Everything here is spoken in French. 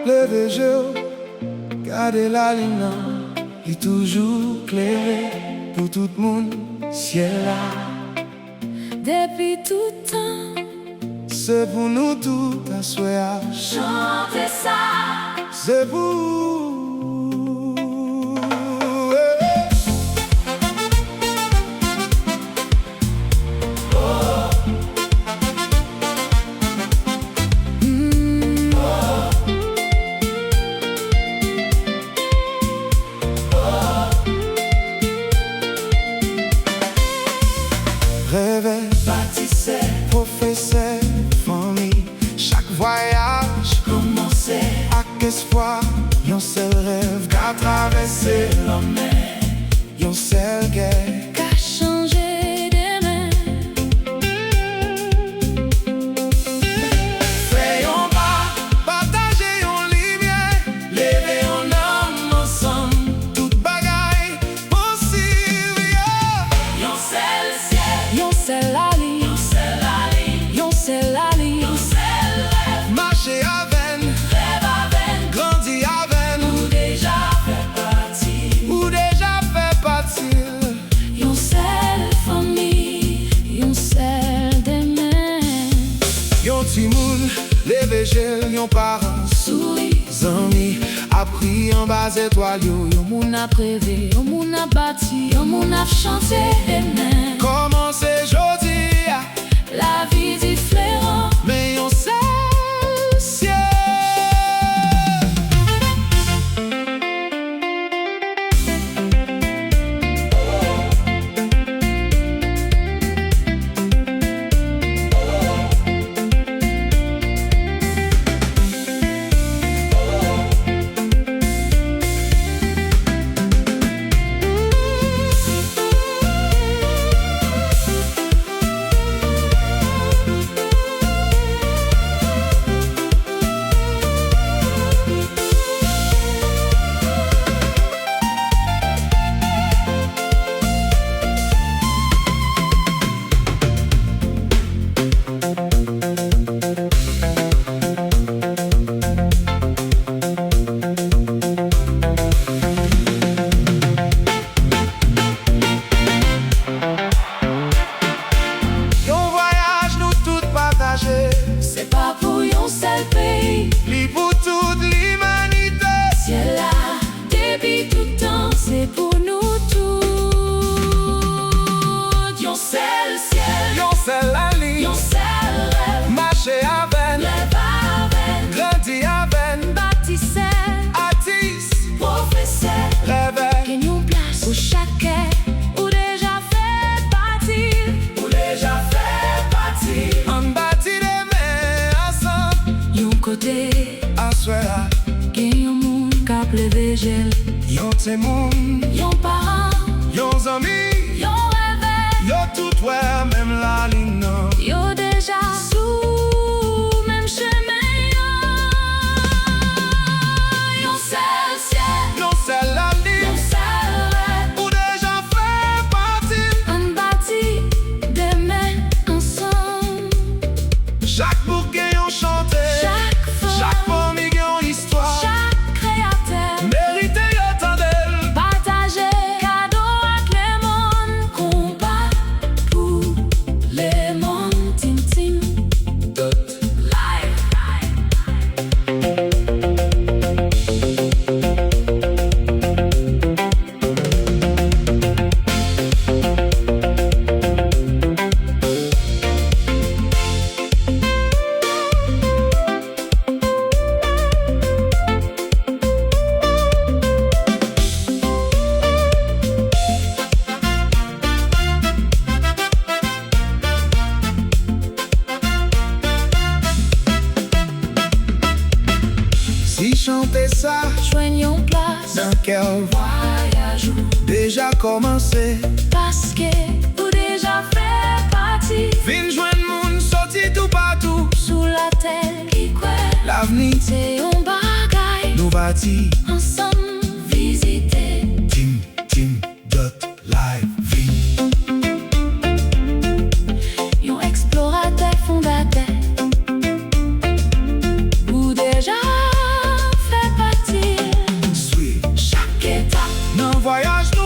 Levé jour, garder la ligne, il est toujours clairé pour tout le monde, ciel là. Depuis tout temps, C'est pour nous tout à soir, chantez ça. c'est vous. Rêver, Bâtissez, professeur, famille, chaque voyage commencez, avec espoir, yon seul rêve qu'a traversé la mer, yon seul guerre. qu'à changer demain. Faisons pas, partager yon lumière, lever yon âme ensemble, toute bagaille possible. Yon c'est le ciel, yon c'est la ligne, yon c'est la ligne, yon c'est la ligne, yon c'est le rêve, Marcher avec, rêve avec, grandir avec, ou déjà fait partie. ou déjà fait partie. Yon c'est la famille, yon c'est demain. Yon ti moun, levé gel, yon parents, Souris, amis, appris en bas étoiles, yon moun a rêvé, yon moun a bâti, yon moun a chanté demain. comment c'est jodi, La vie différente, mais yon seul ciel. Yon voyage nous tout partager, c'est pas pour yon seul pays. li pour toute l'humanité. Ciel là, depuis tout temps, c'est pour nous tous. Yon c'est le ciel, Yon seul la ligne, yon c'est le rêve, marcher avec, rêve avec, grandir avec, bâtissez, artiste, professeur. rêve, Qu'il y ait une place pour chacun, ou déjà fait partie, ou déjà fait partie. en bâti des mains ensemble, Yon côté, à soir. qu'il y ait un monde qui a plevé gel. Yon te moun, Yon parent, yon amis, yon rêve, yon tout ouais, même la ligne non. yon déjà sous même chemin. Yon c'est le ciel, Yon seul la yon ligne, c'est le rêve, ou déjà fait partie. on bâtit demain ensemble. Chaque bouquet yon chanté, Chaque fois, chaque famille yon histoire. chaque créateur. Mérité yon tendel, Partager cadeau avec les mondes, combat pour les mondes, tim tim. Life. Si chanter ça, Joignons place, dans quel voyage déjà commencé. parce que ou déjà fait partie. Vin joindre moun, sorti tout partout. Sous la terre qui croit, L'avenir c'est un bagaille. nous bâtit. Ensemble visiter. Tim, dot, live. Pietà. Nan voyage